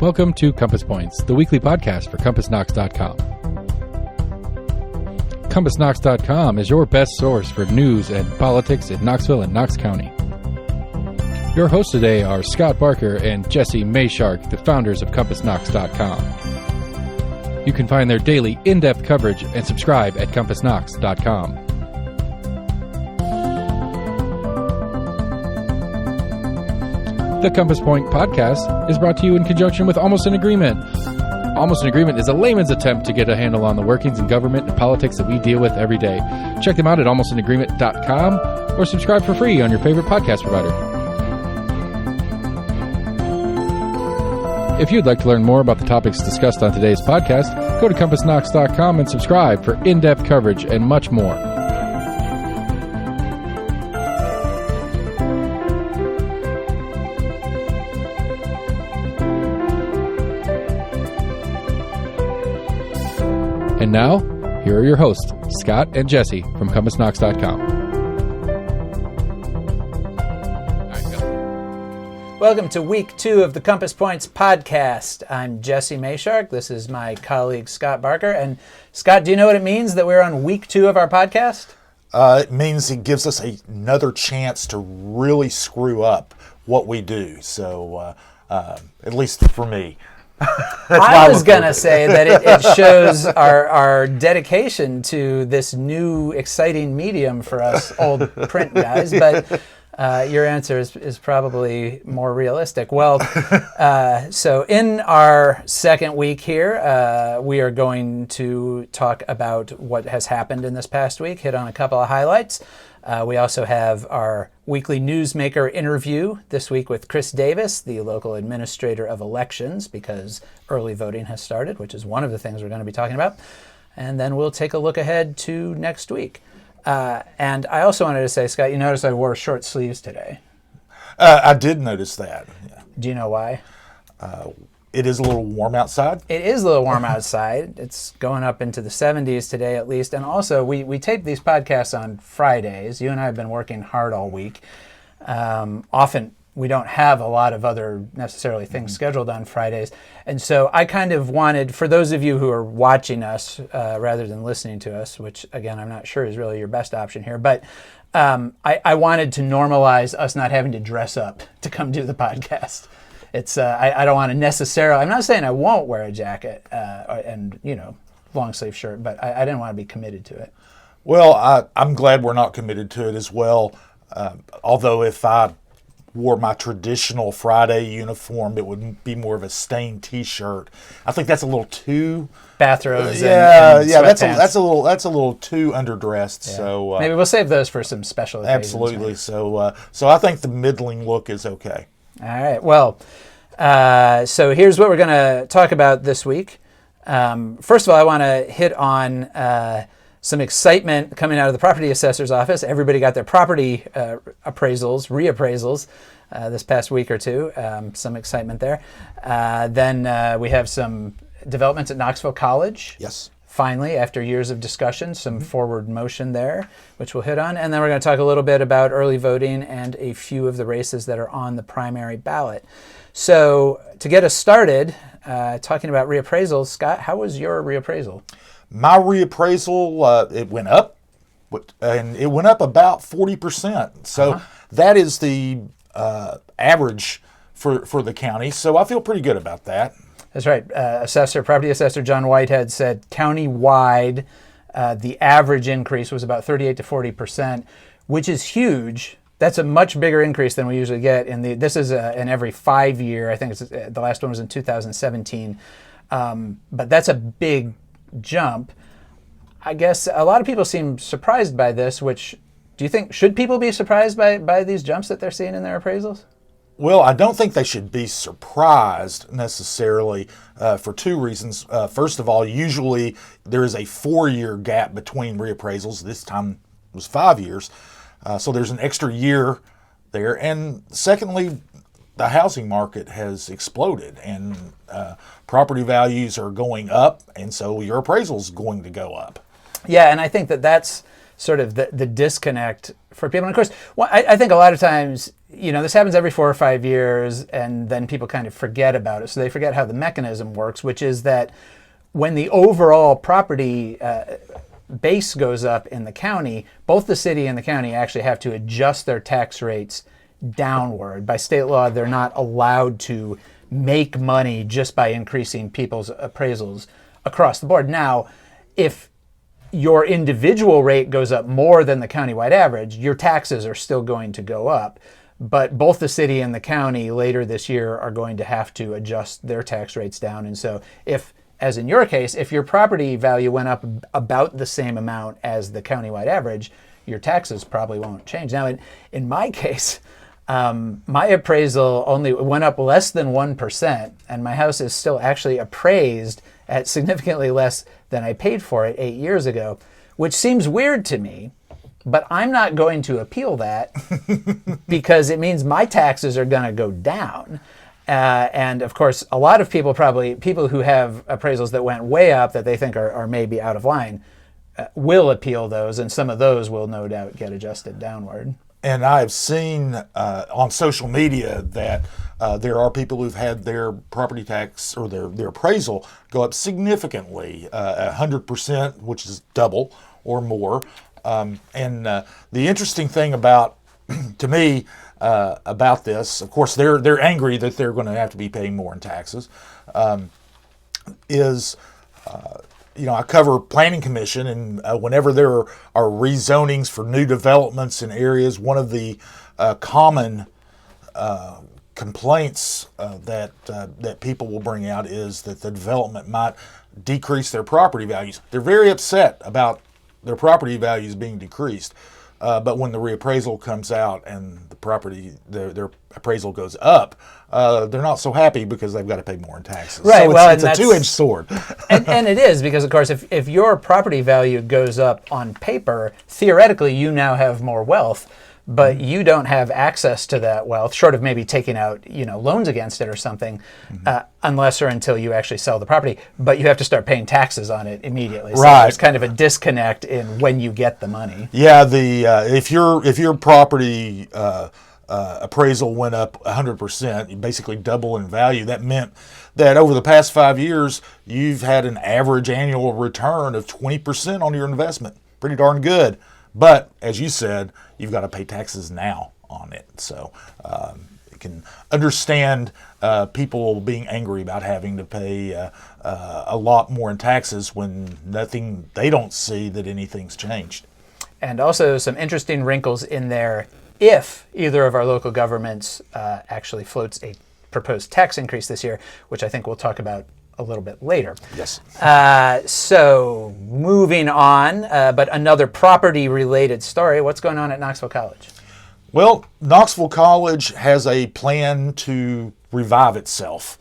Welcome to Compass Points, the weekly podcast for CompassKnox.com. CompassKnox.com is your best source for news and politics in Knoxville and Knox County. Your hosts today are Scott Barker and Jesse Mayshark, the founders of CompassKnox.com. You can find their daily in-depth coverage and subscribe at CompassKnox.com. The Compass Point podcast is brought to you in conjunction with Almost an Agreement. Almost an Agreement is a layman's attempt to get a handle on the workings in government and politics that we deal with every day. Check them out at almostanagreement.com or subscribe for free on your favorite podcast provider. If you'd like to learn more about the topics discussed on today's podcast, go to CompassKnox.com and subscribe for in-depth coverage and much more. And now, here are your hosts, Scott and Jesse from CompassKnox.com. Welcome to week 2 of the Compass Points podcast. I'm Jesse Mayshark. This is my colleague, Scott Barker. And Scott, do you know what it means that we're on week 2 of our podcast? It means it gives us another chance to really screw up what we do. So, at least for me. I was going to say that it shows our dedication to this new exciting medium for us old print guys, but your answer is probably more realistic. Well, so in our second week here, we are going to talk about what has happened in this past week, hit on a couple of highlights. We also have our weekly newsmaker interview this week with Chris Davis, the local administrator of elections, because early voting has started, which is one of the things we're going to be talking about. And then we'll take a look ahead to next week. And I also wanted to say, Scott, you noticed I wore short sleeves today. I did notice that. Yeah. Do you know why? It is a little warm outside. It is a little warm outside. It's going up into the 70s today at least. And also, we tape these podcasts on Fridays. You and I have been working hard all week. Often, we don't have a lot of other necessarily things scheduled on Fridays. And so I kind of wanted, for those of you who are watching us rather than listening to us, which, again, I'm not sure is really your best option here, but I wanted to normalize us not having to dress up to come do the podcast. It's I don't want to necessarily, I'm not saying I won't wear a jacket and, long sleeve shirt, but I didn't want to be committed to it. Well, I'm glad we're not committed to it as well. Although if I wore my traditional Friday uniform, it would be more of a stained T-shirt. I think that's a little too bathrobes. And that's a little too underdressed. Yeah. So maybe we'll save those for some special occasions. Absolutely. Maybe. So I think the middling look is okay. All right. Well, so here's what we're going to talk about this week. First of all, I want to hit on some excitement coming out of the property assessor's office. Everybody got their property reappraisals this past week or two. Some excitement there. Then we have some developments at Knoxville College. Yes. Finally, after years of discussion, some forward motion there, which we'll hit on. And then we're going to talk a little bit about early voting and a few of the races that are on the primary ballot. So to get us started, talking about reappraisals, Scott, how was your reappraisal? My reappraisal, it went up, and it went up about 40%. So that is the average for the county. So I feel pretty good about that. That's right. Property assessor John Whitehead said county-wide, the average increase was about 38 to 40%, which is huge. That's a much bigger increase than we usually get. This is an every 5 year. I think the last one was in 2017. But that's a big jump. I guess a lot of people seem surprised by this, which, do you think, should people be surprised by these jumps that they're seeing in their appraisals? Well, I don't think they should be surprised necessarily for two reasons. First of all, usually there is a 4-year gap between reappraisals. This time it was 5 years. So there's an extra year there. And secondly, the housing market has exploded and property values are going up. And so your appraisal is going to go up. Yeah, and I think that's sort of the disconnect for people. And of course, I think a lot of times, this happens every 4 or 5 years, and then people kind of forget about it. So they forget how the mechanism works, which is that when the overall property base goes up in the county, both the city and the county actually have to adjust their tax rates downward. By state law, they're not allowed to make money just by increasing people's appraisals across the board. Now, if your individual rate goes up more than the countywide average, your taxes are still going to go up. But both the city and the county later this year are going to have to adjust their tax rates down. And so if, as in your case, if your property value went up about the same amount as the countywide average, your taxes probably won't change. Now, in my case, my appraisal only went up less than 1%, and my house is still actually appraised at significantly less than I paid for it 8 years ago, which seems weird to me, but I'm not going to appeal that because it means my taxes are going to go down. And of course, a lot of people who have appraisals that went way up that they think are maybe out of line, will appeal those, and some of those will no doubt get adjusted downward. And I've seen on social media that there are people who've had their property tax or their appraisal go up significantly, 100%, which is double or more. And the interesting thing about, to me, about this, of course, they're angry that they're going to have to be paying more in taxes, I cover planning commission, and whenever there are rezonings for new developments in areas, one of the common complaints that people will bring out is that the development might decrease their property values. They're very upset about their property values being decreased, but when the reappraisal comes out and their appraisal goes up, they're not so happy because they've got to pay more in taxes. Right. So it's a two-edged sword. and it is, because of course, if your property value goes up on paper, theoretically you now have more wealth, but you don't have access to that wealth, short of maybe taking out loans against it or something, unless or until you actually sell the property. But you have to start paying taxes on it immediately. So right. There's kind of a disconnect in when you get the money. Yeah. If your property appraisal went up 100%, basically double in value, that meant that over the past 5 years, you've had an average annual return of 20% on your investment. Pretty darn good. But as you said, you've got to pay taxes now on it. So you can understand people being angry about having to pay a lot more in taxes when they don't see that anything's changed. And also some interesting wrinkles in there if either of our local governments actually floats a proposed tax increase this year, which I think we'll talk about a little bit later. Yes. So moving on, but another property-related story. What's going on at Knoxville College? Well, Knoxville College has a plan to revive itself.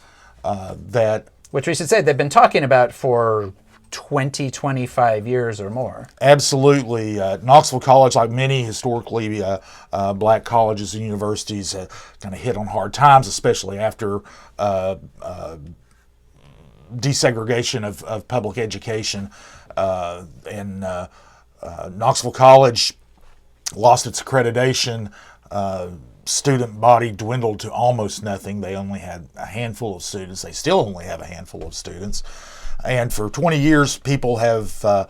Which we should say they've been talking about for 25 years or more. Absolutely. Knoxville College, like many historically black colleges and universities, kind of hit on hard times, especially after desegregation of public education. And Knoxville College lost its accreditation. Student body dwindled to almost nothing. They only had a handful of students. They still only have a handful of students. And for 20 years, people have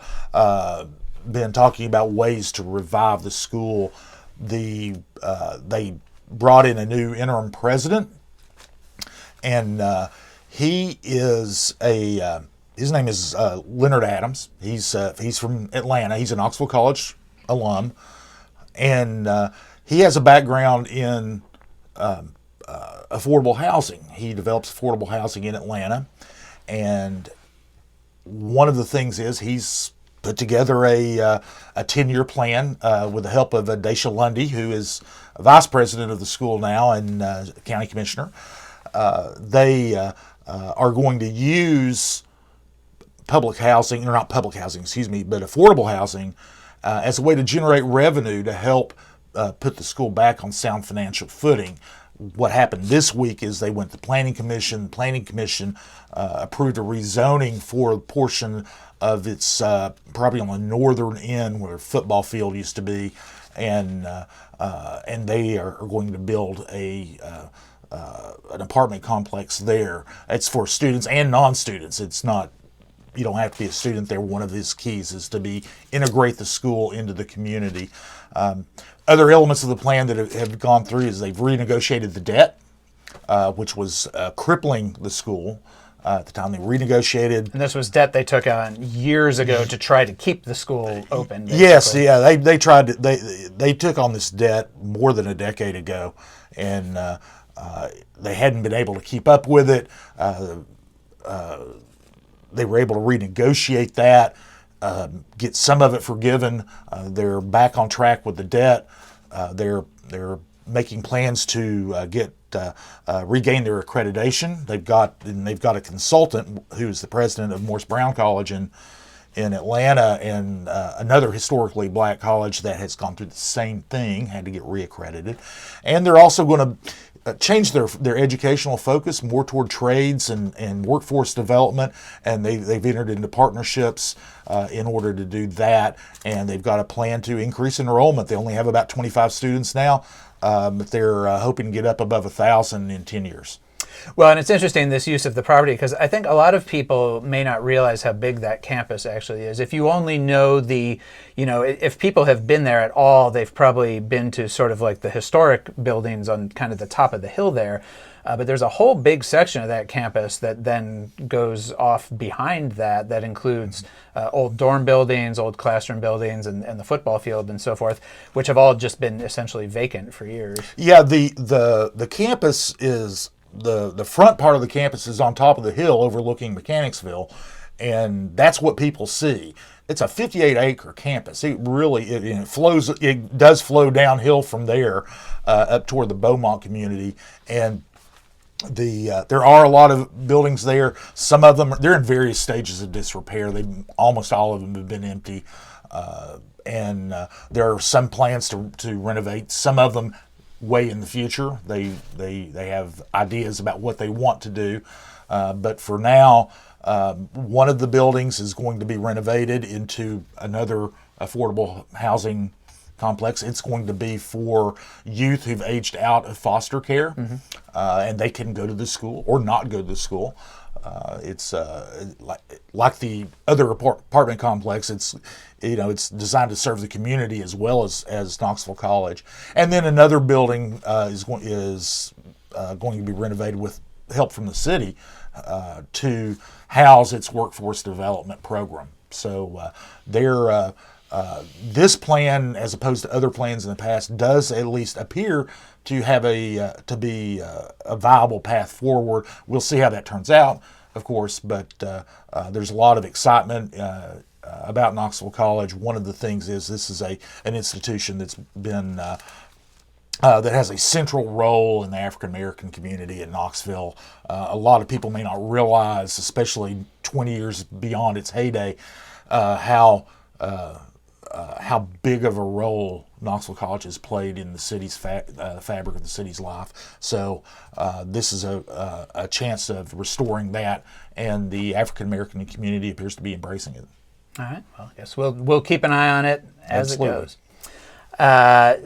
been talking about ways to revive the school. They brought in a new interim president, and he is his name is Leonard Adams. He's from Atlanta. He's a Knoxville College alum, and he has a background in affordable housing. He develops affordable housing in Atlanta, and one of the things is he's put together a 10-year plan with the help of Daisha Lundy, who is vice president of the school now and county commissioner. They are going to use affordable housing as a way to generate revenue to help put the school back on sound financial footing. What happened this week is they went to the Planning Commission. The Planning Commission approved a rezoning for a portion of its probably on the northern end where football field used to be, and they are going to build an apartment complex there. It's for students and non-students. It's not, you don't have to be a student there. One of his keys is to integrate the school into the community. Other elements of the plan that have gone through is they've renegotiated the debt, which was crippling the school. At the time, they renegotiated. And this was debt they took on years ago to try to keep the school open. Basically. Yes, yeah, they tried to. They took on this debt more than a decade ago, and they hadn't been able to keep up with it. They were able to renegotiate that, get some of it forgiven. They're back on track with the debt. They're making plans to regain their accreditation. They've got a consultant who's the president of Morris Brown College in Atlanta, and another historically black college that has gone through the same thing, had to get reaccredited. And they're also going to change their educational focus more toward trades and workforce development, and they've entered into partnerships in order to do that, and they've got a plan to increase enrollment. They only have about 25 students now, but they're hoping to get up above 1,000 in 10 years. Well, and it's interesting, this use of the property, because I think a lot of people may not realize how big that campus actually is. If you only know if people have been there at all, they've probably been to sort of like the historic buildings on kind of the top of the hill there. But there's a whole big section of that campus that then goes off behind that includes old dorm buildings, old classroom buildings, and the football field and so forth, which have all just been essentially vacant for years. Yeah, the campus is... The front part of the campus is on top of the hill overlooking Mechanicsville, and that's what people see. It's a 58-acre campus. It does flow downhill from there up toward the Beaumont community, and there are a lot of buildings there. Some of them they're in various stages of disrepair. Almost all of them have been empty, and there are some plans to renovate. Some of them way in the future. They have ideas about what they want to do, but for now, one of the buildings is going to be renovated into another affordable housing complex. It's going to be for youth who've aged out of foster care, and they can go to the school or not go to the school. It's like the other apartment complex. It's designed to serve the community as well as Knoxville College. And then another building is going to be renovated with help from the city to house its workforce development program. So this plan, as opposed to other plans in the past, does at least appear to have a viable path forward. We'll see how that turns out, of course, but there's a lot of excitement about Knoxville College. One of the things is this is an institution that's been that has a central role in the African American community in Knoxville. A lot of people may not realize, especially 20 years beyond its heyday, how big of a role Knoxville College has played in the city's fabric of the city's life. So this is a chance of restoring that, and the African American community appears to be embracing it. All right. Well, I guess we'll keep an eye on it as Absolutely. It goes.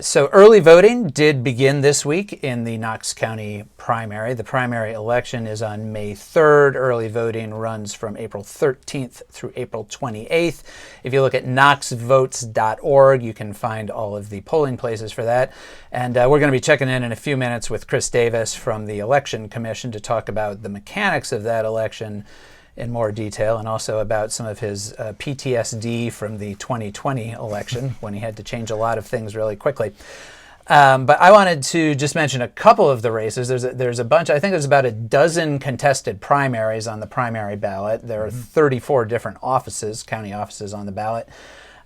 So early voting did begin this week in the Knox County primary. The primary election is on May 3rd. Early voting runs from April 13th through April 28th. If you look at knoxvotes.org, you can find all of the polling places for that. And we're going to be checking in a few minutes with Chris Davis from the Election Commission to talk about the mechanics of that election in more detail, and also about some of his PTSD from the 2020 election when he had to change a lot of things really quickly. But I wanted to just mention a couple of the races. There's a bunch. I think there's about a dozen contested primaries on the primary ballot. There are 34 different offices, county offices, on the ballot.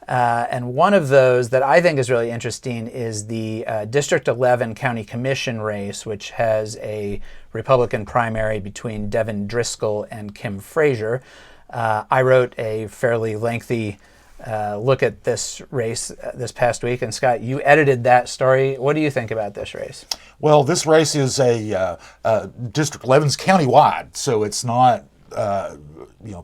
And one of those that I think is really interesting is the District 11 County Commission race, which has a Republican primary between Devin Driscoll and Kim Frazier. I wrote a fairly lengthy look at this race this past week, and Scott, you edited that story. What do you think about this race? Well, this race is District 11's countywide, so it's not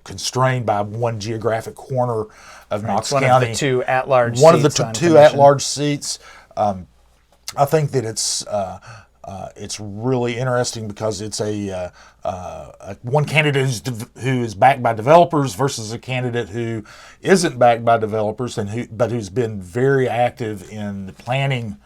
constrained by one geographic corner of Knox County. One of the two at-large One of the seats two at-large seats. I think that it's really interesting because it's a one candidate who is backed by developers versus a candidate who isn't backed by developers but who's been very active in the planning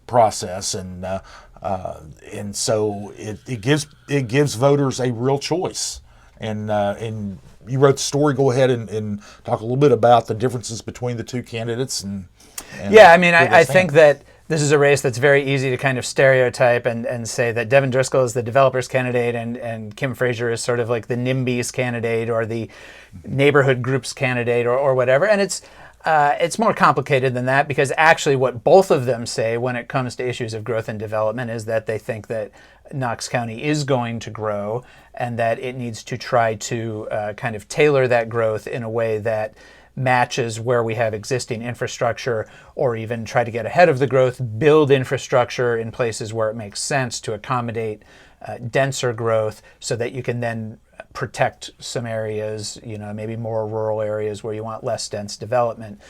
process, and so it gives voters a real choice. And you wrote the story. Go ahead and talk a little bit about the differences between the two candidates. And yeah, I mean, I think that this is a race that's very easy to kind of stereotype and say that Devin Driscoll is the developers candidate and Kim Frazier is sort of like the NIMBYs candidate or the neighborhood groups candidate or whatever. And it's more complicated than that, because actually what both of them say when it comes to issues of growth and development is that they think that Knox County is going to grow and that it needs to try to kind of tailor that growth in a way that matches where we have existing infrastructure, or even try to get ahead of the growth, build infrastructure in places where it makes sense to accommodate denser growth, so that you can then protect some areas, maybe more rural areas where you want less dense development.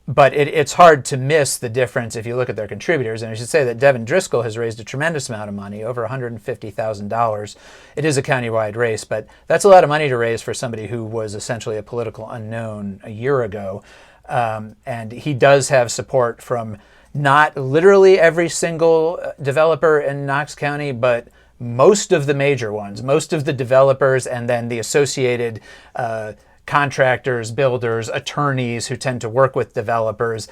But it's hard to miss the difference if you look at their contributors. And I should say that Devin Driscoll has raised a tremendous amount of money, over $150,000. It is a countywide race, but that's a lot of money to raise for somebody who was essentially a political unknown a year ago. And he does have support from not literally every single developer in Knox County, but most of the major ones, most of the developers, and then the associated contractors, builders, attorneys who tend to work with developers.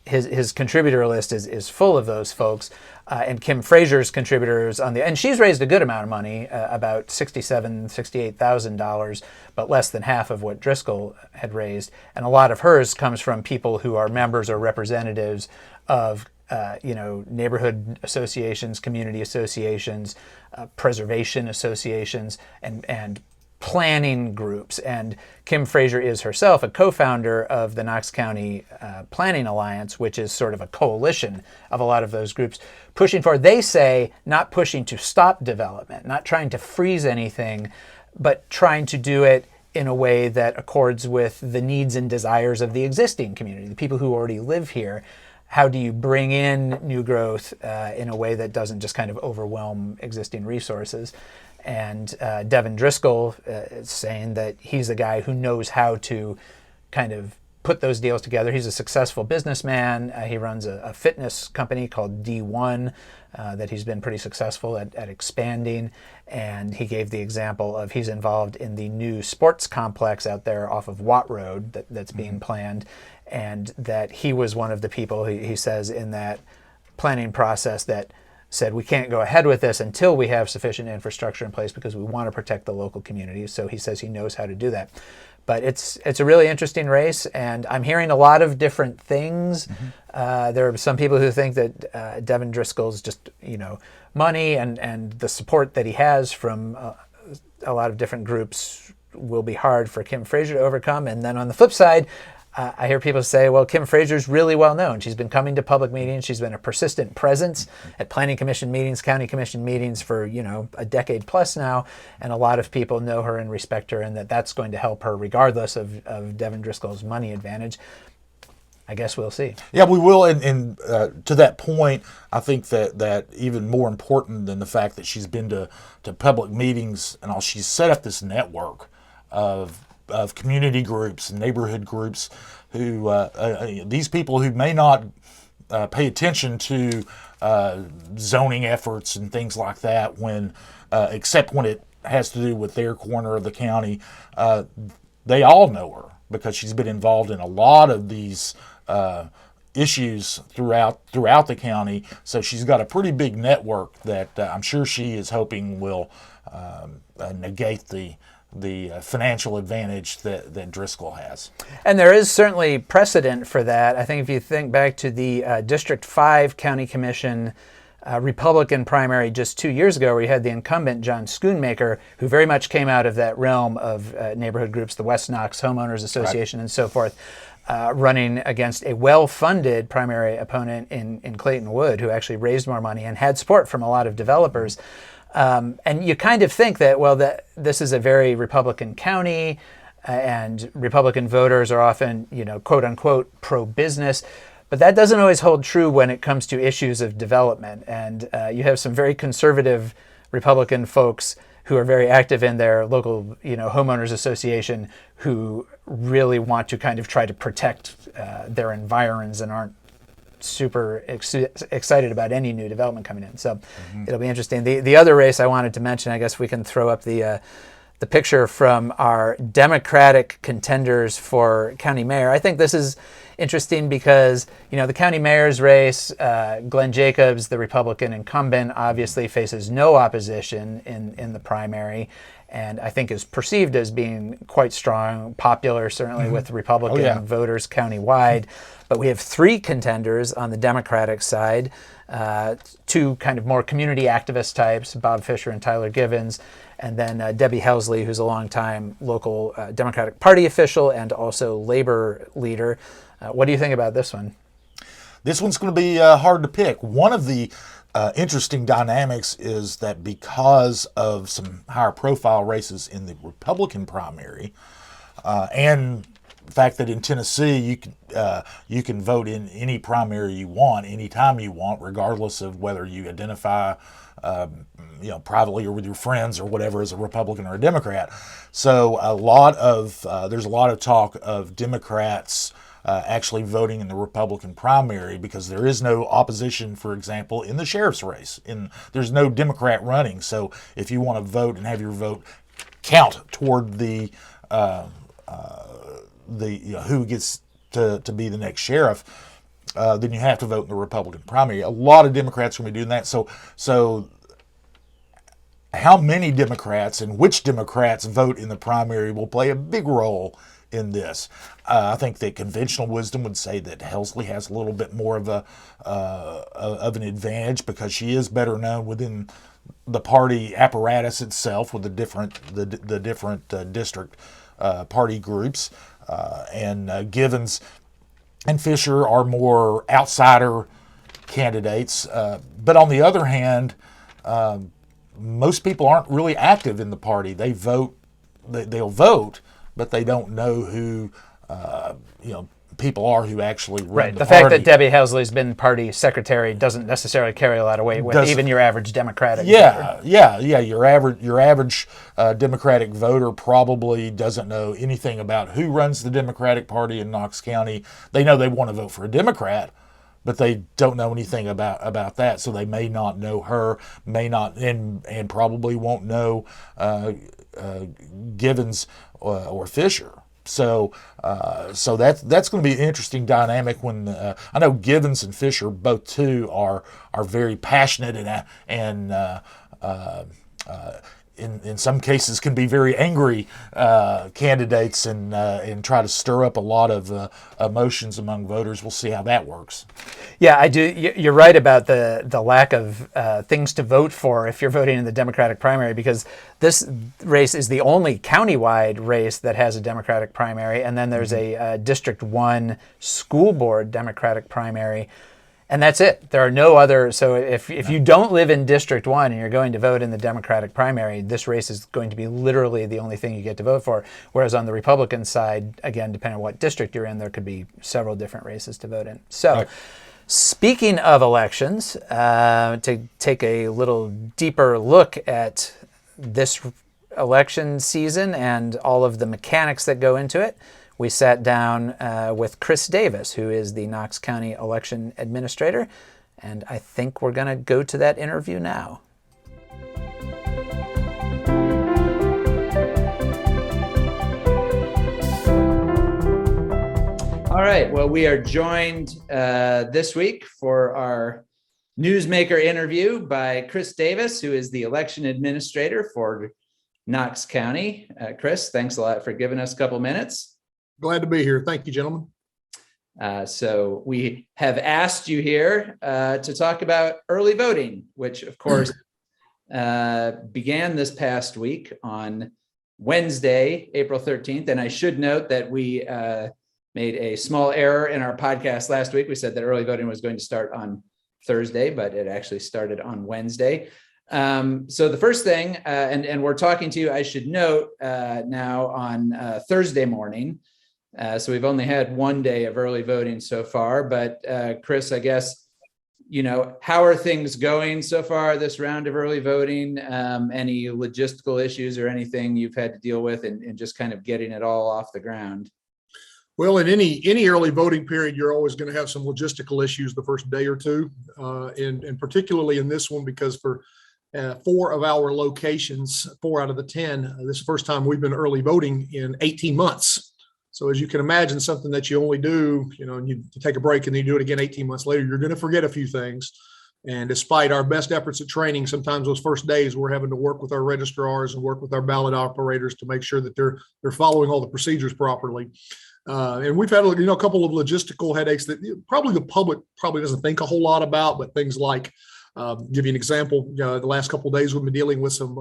His contributor list is full of those folks. And Kim Frazier's contributors and she's raised a good amount of money, about $68,000, but less than half of what Driscoll had raised. And a lot of hers comes from people who are members or representatives of neighborhood associations, community associations, preservation associations, and planning groups. And Kim Frazier is herself a co-founder of the Knox County Planning Alliance, which is sort of a coalition of a lot of those groups pushing for, they say, not pushing to stop development, not trying to freeze anything, but trying to do it in a way that accords with the needs and desires of the existing community, the people who already live here. How do you bring in new growth in a way that doesn't just kind of overwhelm existing resources? And Devin Driscoll is saying that he's the guy who knows how to kind of put those deals together. He's a successful businessman. He runs a fitness company called D1 that he's been pretty successful at expanding. And he gave the example of he's involved in the new sports complex out there off of Watt Road that's being planned. And that he was one of the people, he says, in that planning process that said we can't go ahead with this until we have sufficient infrastructure in place because we want to protect the local communities. So he says he knows how to do that. But it's a really interesting race, and I'm hearing a lot of different things. There are some people who think that Devin Driscoll's just, money and the support that he has from a lot of different groups will be hard for Kim Frazier to overcome. And then on the flip side, I hear people say, well, Kim Frazier's really well known. She's been coming to public meetings. She's been a persistent presence at planning commission meetings, county commission meetings for, a decade plus now. And a lot of people know her and respect her, and that's going to help her regardless of Devin Driscoll's money advantage. I guess we'll see. Yeah, we will. And to that point, I think that even more important than the fact that she's been to public meetings and all, she's set up this network of community groups and neighborhood groups who these people who may not pay attention to zoning efforts and things like that except when it has to do with their corner of the county, they all know her because she's been involved in a lot of these issues throughout the county. So she's got a pretty big network that I'm sure she is hoping will negate the financial advantage that Driscoll has. And there is certainly precedent for that. I think if you think back to the District 5 County Commission Republican primary just 2 years ago, where you had the incumbent John Schoonmaker, who very much came out of that realm of neighborhood groups, the West Knox Homeowners Association, right, and so forth, running against a well-funded primary opponent in Clayton Wood, who actually raised more money and had support from a lot of developers. And you kind of think that, well, that this is a very Republican county, and Republican voters are often, quote unquote, pro-business. But that doesn't always hold true when it comes to issues of development. And you have some very conservative Republican folks who are very active in their local, homeowners association, who really want to kind of try to protect their environs and aren't super excited about any new development coming in. So it'll be interesting. The other race I wanted to mention, I guess we can throw up the picture from our Democratic contenders for county mayor. I think this is interesting because, the county mayor's race, Glenn Jacobs, the Republican incumbent, obviously faces no opposition in the primary, and I think is perceived as being quite strong, popular certainly with Republican voters countywide. But we have three contenders on the Democratic side, two kind of more community activist types, Bob Fisher and Tyler Givens, and then Debbie Helsley, who's a longtime local Democratic Party official and also labor leader. What do you think about this one? This one's going to be hard to pick. One of the interesting dynamics is that because of some higher profile races in the Republican primary, and the fact that in Tennessee you can vote in any primary you want, anytime you want, regardless of whether you identify privately or with your friends or whatever as a Republican or a Democrat. So there's a lot of talk of Democrats actually voting in the Republican primary because there is no opposition, for example, in the sheriff's race. There's no Democrat running. So if you want to vote and have your vote count toward the who gets to be the next sheriff, then you have to vote in the Republican primary. A lot of Democrats are going to be doing that. So how many Democrats and which Democrats vote in the primary will play a big role in this. I think that conventional wisdom would say that Helsley has a little bit more of an advantage because she is better known within the party apparatus itself with the different district party groups, and Givens and Fisher are more outsider candidates. But on the other hand, most people aren't really active in the party. They vote, they'll vote, but they don't know who people are who actually run the party. Fact that Debbie Helsley's been party secretary doesn't necessarily carry a lot of weight with even your average Democratic voter. Yeah. Your average Democratic voter probably doesn't know anything about who runs the Democratic Party in Knox County. They know they want to vote for a Democrat, but they don't know anything about that, so they may not know her, may not, and probably won't know Givens or Fisher. So that's going to be an interesting dynamic when I know Givens and Fisher both too are very passionate and in some cases can be very angry candidates and try to stir up a lot of emotions among voters. We'll see how that works. Yeah, I do. You're right about the lack of things to vote for if you're voting in the Democratic primary, because this race is the only countywide race that has a Democratic primary, and then there's a District 1 school board Democratic primary. And that's it. There are no other. So if you don't live in District 1 and you're going to vote in the Democratic primary, this race is going to be literally the only thing you get to vote for. Whereas on the Republican side, again, depending on what district you're in, there could be several different races to vote in. So speaking of elections, to take a little deeper look at this election season and all of the mechanics that go into it, we sat down with Chris Davis, who is the Knox County election administrator, and I think we're going to go to that interview now. All right, well, we are joined this week for our newsmaker interview by Chris Davis, who is the election administrator for Knox County. Chris, thanks a lot for giving us a couple minutes. Glad to be here. Thank you, gentlemen. So we have asked you here to talk about early voting, which, of course, began this past week on Wednesday, April 13th. And I should note that we made a small error in our podcast last week. We said that early voting was going to start on Thursday, but it actually started on Wednesday. So the first thing, and we're talking to you, I should note now on Thursday morning. So we've only had one day of early voting so far, but Chris, I guess, how are things going so far this round of early voting? Any logistical issues or anything you've had to deal with and just kind of getting it all off the ground? Well, in any early voting period, you're always going to have some logistical issues the first day or two, and particularly in this one, because for 4 of our locations, 4 out of the 10, this is the first time we've been early voting in 18 months. So as you can imagine, something that you only do, and you take a break and then you do it again 18 months later, you're going to forget a few things. And despite our best efforts at training, sometimes those first days we're having to work with our registrars and work with our ballot operators to make sure that they're following all the procedures properly. And we've had a couple of logistical headaches that probably the public probably doesn't think a whole lot about, but things like, give you an example, the last couple of days we've been dealing with some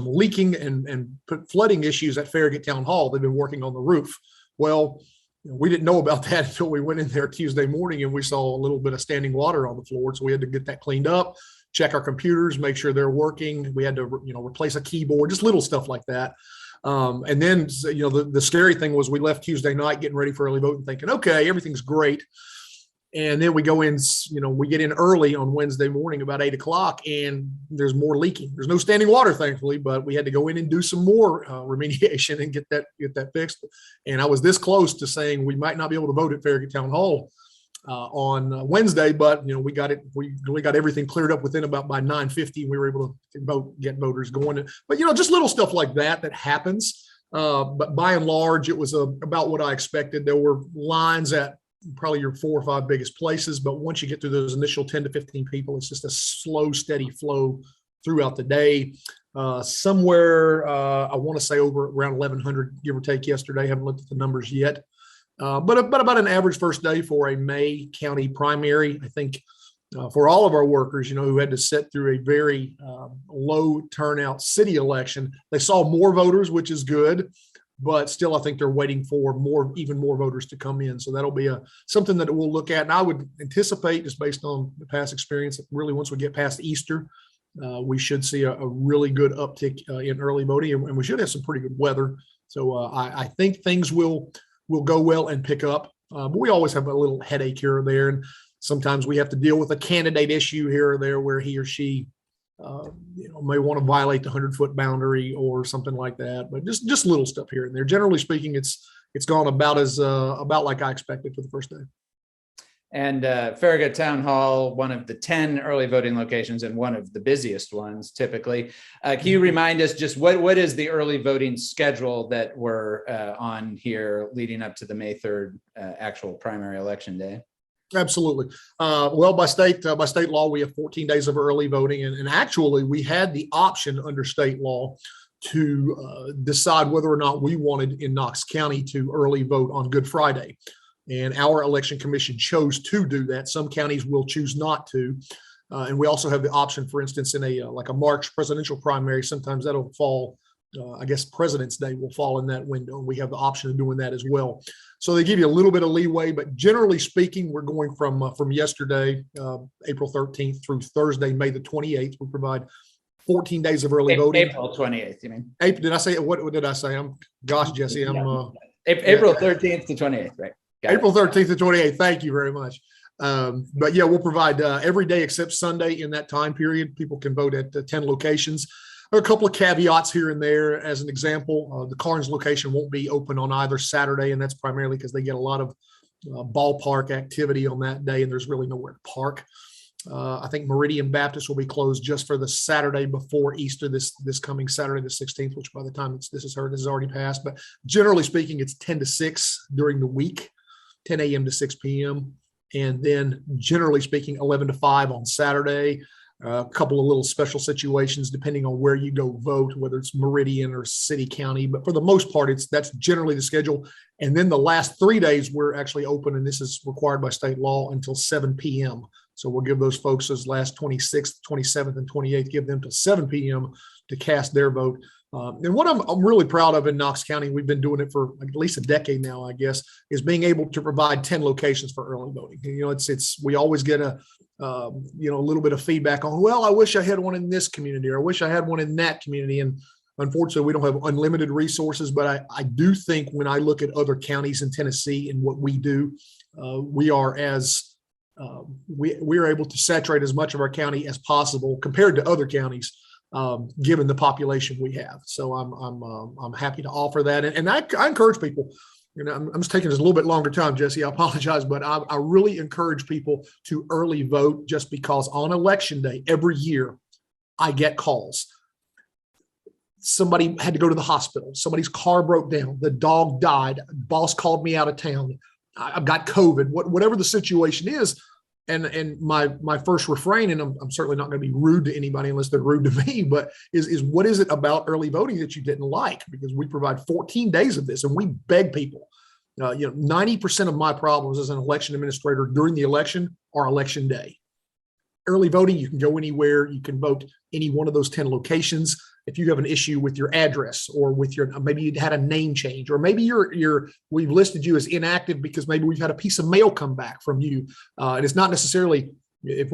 leaking and flooding issues at Farragut Town Hall. They've been working on the roof. Well, we didn't know about that until we went in there Tuesday morning and we saw a little bit of standing water on the floor. So we had to get that cleaned up, check our computers, make sure they're working. We had to, replace a keyboard, just little stuff like that. And then, the scary thing was we left Tuesday night getting ready for early voting thinking, okay, everything's great. And then we go in, we get in early on Wednesday morning about 8:00 and there's more leaking. There's no standing water, thankfully, but we had to go in and do some more remediation and get that fixed. And I was this close to saying we might not be able to vote at Farragut Town Hall on Wednesday, but we got it. We got everything cleared up within about by 9:50. We were able to get voters going. But just little stuff like that happens. But by and large, it was about what I expected. There were lines at probably your 4 or 5 biggest places, but once you get through those initial 10 to 15 people, it's just a slow, steady flow throughout the day. Somewhere, I want to say over around 1,100, give or take, yesterday. I haven't looked at the numbers yet. But about an average first day for a May County primary. I think for all of our workers, who had to sit through a very low turnout city election, they saw more voters, which is good. But still, I think they're waiting for even more voters to come in. So that'll be something that we'll look at. And I would anticipate, just based on the past experience, that really once we get past Easter, we should see a really good uptick in early voting, and we should have some pretty good weather. So I think things will go well and pick up. But we always have a little headache here or there, and sometimes we have to deal with a candidate issue here or there where he or she may want to violate the 100-foot boundary or something like that, but just little stuff here and there. Generally speaking, it's gone about like I expected for the first day. And Farragut Town Hall, one of the 10 early voting locations and one of the busiest ones typically. Can you remind us just what is the early voting schedule that we're on here leading up to the May 3rd actual primary election day? Absolutely. Well, by state law, we have 14 days of early voting. And actually, we had the option under state law to decide whether or not we wanted in Knox County to early vote on Good Friday. And our election commission chose to do that. Some counties will choose not to. And we also have the option, for instance, in a March presidential primary, sometimes that'll fall, I guess President's Day will fall in that window. And we have the option of doing that as well. So they give you a little bit of leeway, but generally speaking, we're going from yesterday, April 13th through Thursday, May the 28th. We provide 14 days of early voting. April 28th, you mean? April, did I say, what did I say? Jesse, April 13th to 28th, right? April 13th to 28th. Thank you very much. But yeah, we'll provide every day except Sunday in that time period. People can vote at 10 locations. There are a couple of caveats here and there. As an example, the Carnes location won't be open on either Saturday, and that's primarily because they get a lot of ballpark activity on that day, and there's really nowhere to park. I think Meridian Baptist will be closed just for the Saturday before Easter, this coming Saturday, the 16th, which by the time this is heard, this is already passed. But generally speaking, it's 10 to 6 during the week, 10 a.m. to 6 p.m. And then generally speaking, 11 to 5 on Saturday. A couple of little special situations depending on where you go vote, whether it's Meridian or city county. But for the most part, that's generally the schedule. And then the last 3 days, we're actually open, and this is required by state law, until 7 p.m. So we'll give those folks those last 26th, 27th, and 28th, give them till 7 p.m. to cast their vote. And what I'm really proud of in Knox County, we've been doing it for at least a decade now, I guess, is being able to provide 10 locations for early voting. You know, we always get a a little bit of feedback on, well, I wish I had one in this community, or I wish I had one in that community. And unfortunately, we don't have unlimited resources, but I do think when I look at other counties in Tennessee and what we do, we are we are able to saturate as much of our county as possible compared to other counties, given the population we have. So I'm happy to offer that, and I encourage people. I'm just taking this a little bit longer time, Jesse. I apologize, but I really encourage people to early vote, just because on election day every year I get calls. Somebody had to go to the hospital. Somebody's car broke down. The dog died. Boss called me out of town. I've got COVID. Whatever the situation is, and my first refrain, and I'm certainly not going to be rude to anybody unless they're rude to me, but is what is it about early voting that you didn't like? Because we provide 14 days of this, and we beg people. 90% of my problems as an election administrator during the election are election day. Early voting, you can go anywhere. You can vote any one of those 10 locations. If you have an issue with your address, or with maybe you had a name change, or maybe we've listed you as inactive because maybe we've had a piece of mail come back from you. And it's not necessarily, if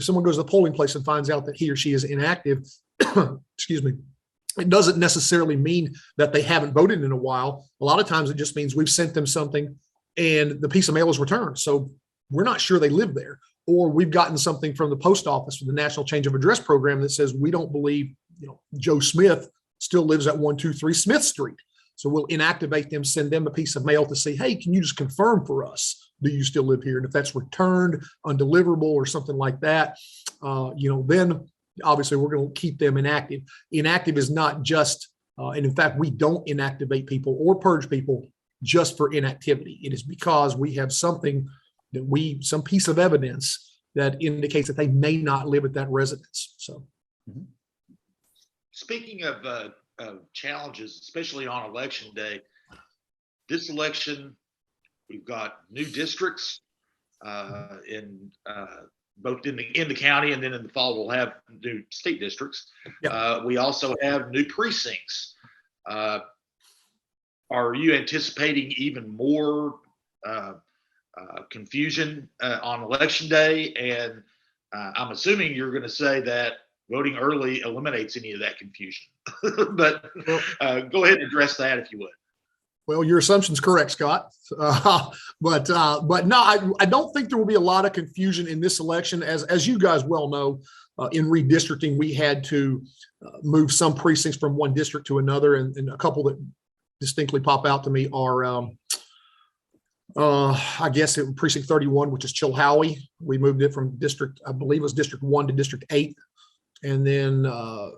someone goes to the polling place and finds out that he or she is inactive, excuse me, it doesn't necessarily mean that they haven't voted in a while. A lot of times it just means we've sent them something and the piece of mail is returned. So we're not sure they live there. Or we've gotten something from the post office, from the National Change of Address program, that says we don't believe Joe Smith still lives at 123 Smith Street. So we'll inactivate them, send them a piece of mail to say, hey, can you just confirm for us, do you still live here? And if that's returned, undeliverable, or something like that, then obviously we're going to keep them inactive. Inactive is not just, and in fact, we don't inactivate people or purge people just for inactivity. It is because we have some piece of evidence that indicates that they may not live at that residence. So. Mm-hmm. Speaking of challenges, especially on election day, this election, we've got new districts in both in the county, and then in the fall we'll have new state districts. Yep. We also have new precincts. Are you anticipating even more confusion on election day? And I'm assuming you're going to say that voting early eliminates any of that confusion. But go ahead and address that if you would. Well, your assumption's correct, Scott. But no, I don't think there will be a lot of confusion in this election. As you guys well know, in redistricting, we had to move some precincts from one district to another, and a couple that distinctly pop out to me are, I guess it was precinct 31, which is Chilhowie. We moved it from district, I believe it was District 1 to District 8. And then, I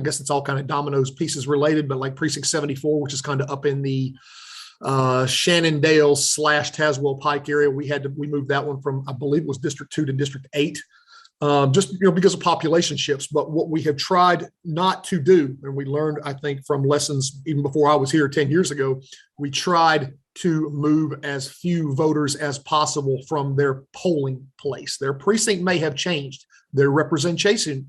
guess it's all kind of dominoes pieces related, but like precinct 74, which is kind of up in the Shannondale / Tazewell Pike area, we moved that one from, I believe it was District 2 to District 8, just because of population shifts. But what we have tried not to do, and we learned, I think, from lessons even before I was here 10 years ago, we tried to move as few voters as possible from their polling place. Their precinct may have changed. Their representation,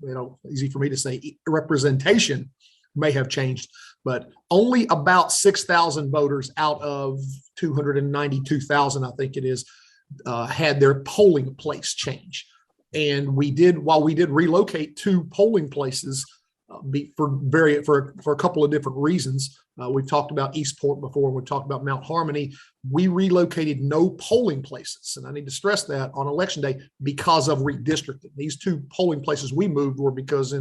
easy for me to say, representation may have changed, but only about 6,000 voters out of 292,000, I think it is, had their polling place change. And while we did relocate 2 polling places for a couple of different reasons. We've talked about Eastport before. We've talked about Mount Harmony. We relocated no polling places, and I need to stress that, on election day because of redistricting. These 2 polling places we moved were because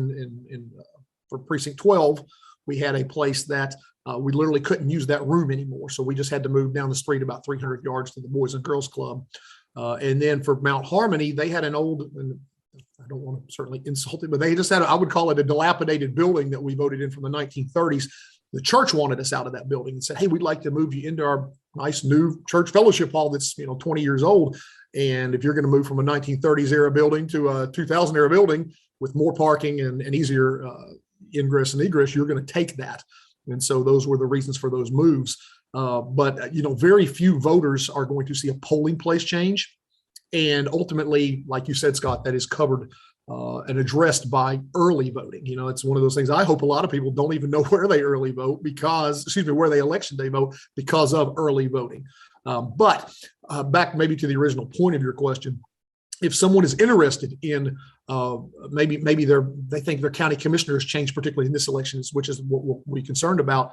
for precinct 12, we had a place that we literally couldn't use that room anymore. So we just had to move down the street about 300 yards to the Boys and Girls Club. And then for Mount Harmony, they had an old, and I don't want to certainly insult it, but they just had, I would call it a dilapidated building that we voted in from the 1930s. The church wanted us out of that building and said, hey, we'd like to move you into our nice new church fellowship hall that's 20 years old. And if you're going to move from a 1930s era building to a 2000 era building with more parking and easier ingress and egress, you're going to take that. And so those were the reasons for those moves. But very few voters are going to see a polling place change. And ultimately, like you said, Scott, that is covered and addressed by early voting. It's one of those things. I hope a lot of people don't even know where they election day vote because of early voting. But back maybe to the original point of your question, if someone is interested in maybe they think their county commissioner has changed, particularly in this election, which is what we're concerned about,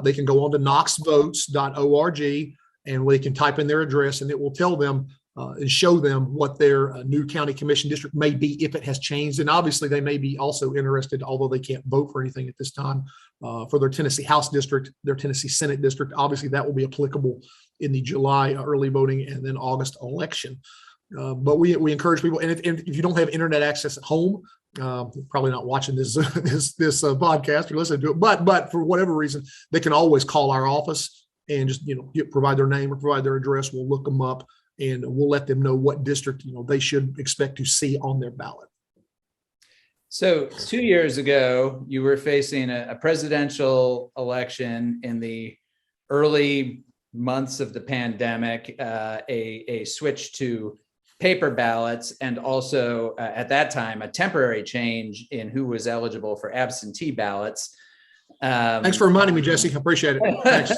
they can go on to knoxvotes.org and they can type in their address, and it will tell them and show them what their new county commission district may be if it has changed. And obviously they may be also interested, although they can't vote for anything at this time, for their Tennessee House district, their Tennessee Senate district. Obviously that will be applicable in the July early voting and then August election. But we encourage people, and if you don't have internet access at home, probably not watching this podcast or listening to it, but for whatever reason, they can always call our office and just provide their name or provide their address. We'll look them up and we'll let them know what district they should expect to see on their ballot. So 2 years ago, you were facing a presidential election in the early months of the pandemic, a switch to paper ballots, and also at that time, a temporary change in who was eligible for absentee ballots. Thanks for reminding me, Jesse. I appreciate it. Thanks.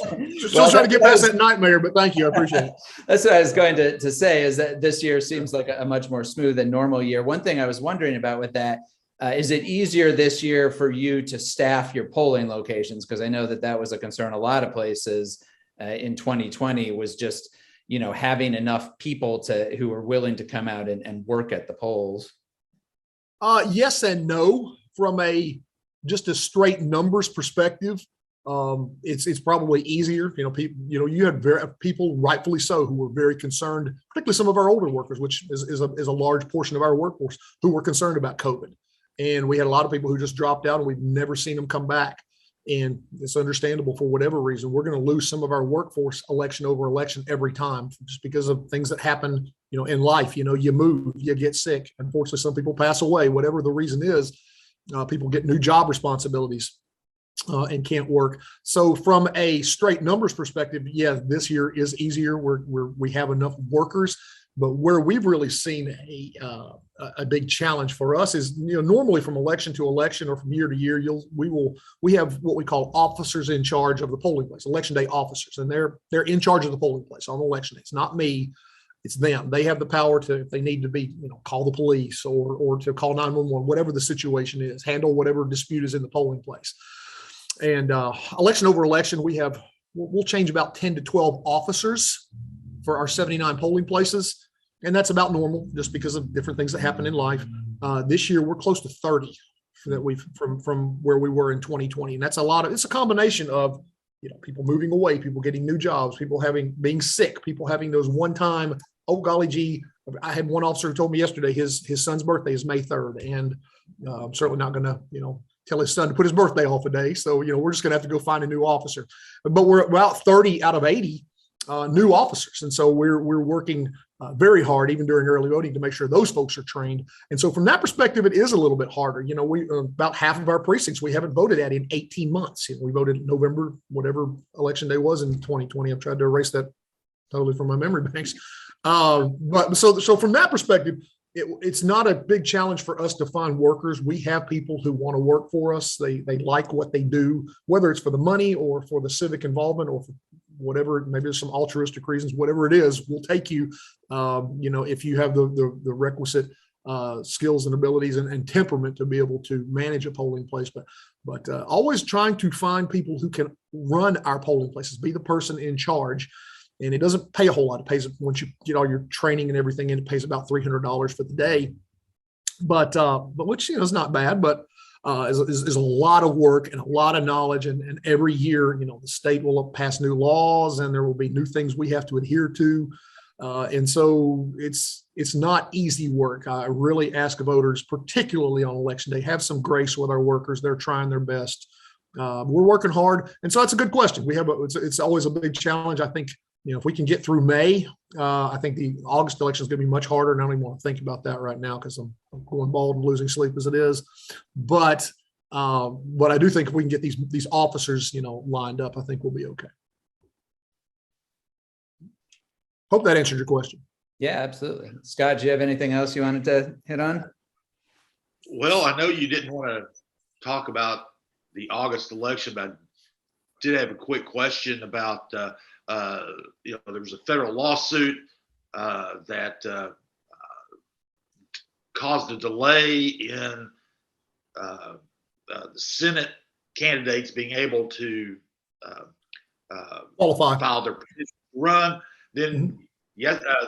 Still trying to get past that nightmare, but thank you. I appreciate it. That's what I was going to say, is that this year seems like a much more smooth and normal year. One thing I was wondering about with that, is it easier this year for you to staff your polling locations? Because I know that was a concern a lot of places in 2020, was just having enough people who are willing to come out and work at the polls. Yes and no. From just a straight numbers perspective, it's probably easier. You had people, rightfully so, who were very concerned, particularly some of our older workers, which is a large portion of our workforce, who were concerned about COVID. And we had a lot of people who just dropped out, and we've never seen them come back. And it's understandable for whatever reason. We're going to lose some of our workforce election over election every time, just because of things that happen, in life. You move, you get sick. Unfortunately, some people pass away, whatever the reason is. People get new job responsibilities and can't work. So from a straight numbers perspective, yeah, this year is easier. We have enough workers. But where we've really seen a big challenge for us is, normally from election to election or from year to year, we have what we call officers in charge of the polling place, election day officers, and they're in charge of the polling place on election day. It's not me, it's them. They have the power to, if they need to be, call the police or to call 911, whatever the situation is, handle whatever dispute is in the polling place. And election over election, we'll change about 10 to 12 officers for our 79 polling places. And that's about normal, just because of different things that happen in life. This year, we're close to 30 that from where we were in 2020. And that's it's a combination of, people moving away, people getting new jobs, people being sick, people having those one-time, oh golly gee. I had one officer who told me yesterday his son's birthday is May 3rd. And I'm certainly not going to, tell his son to put his birthday off a day. So, we're just going to have to go find a new officer. But we're about 30 out of 80 new officers. And so we're working very hard, even during early voting, to make sure those folks are trained. And so from that perspective, it is a little bit harder. We about half of our precincts we haven't voted at in 18 months. We voted in November, whatever election day was in 2020. I've tried to erase that totally from my memory banks. But so from that perspective, it's not a big challenge for us to find workers. We have people who want to work for us. They like what they do, whether it's for the money or for the civic involvement or for whatever, maybe there's some altruistic reasons, whatever it is, we'll take you, if you have the requisite skills and abilities and temperament to be able to manage a polling place. But always trying to find people who can run our polling places, be the person in charge. And it doesn't pay a whole lot. It pays, once you get all your training and everything in, it pays about $300 for the day. But which, is not bad, but is a lot of work and a lot of knowledge. And every year, the state will pass new laws and there will be new things we have to adhere to. And so it's not easy work. I really ask voters, particularly on election day, have some grace with our workers. They're trying their best. We're working hard. And so that's a good question. It's always a big challenge. I think, if we can get through May, I think the August election is going to be much harder. And I don't even want to think about that right now because I'm going bald and losing sleep as it is. But I do think if we can get these officers, lined up, I think we'll be okay. Hope that answered your question. Yeah, absolutely. Scott, do you have anything else you wanted to hit on? Well, I know you didn't want to talk about the August election, but I did have a quick question about there was a federal lawsuit that caused a delay in the Senate candidates being able to Qualify. file their petition to run. Then,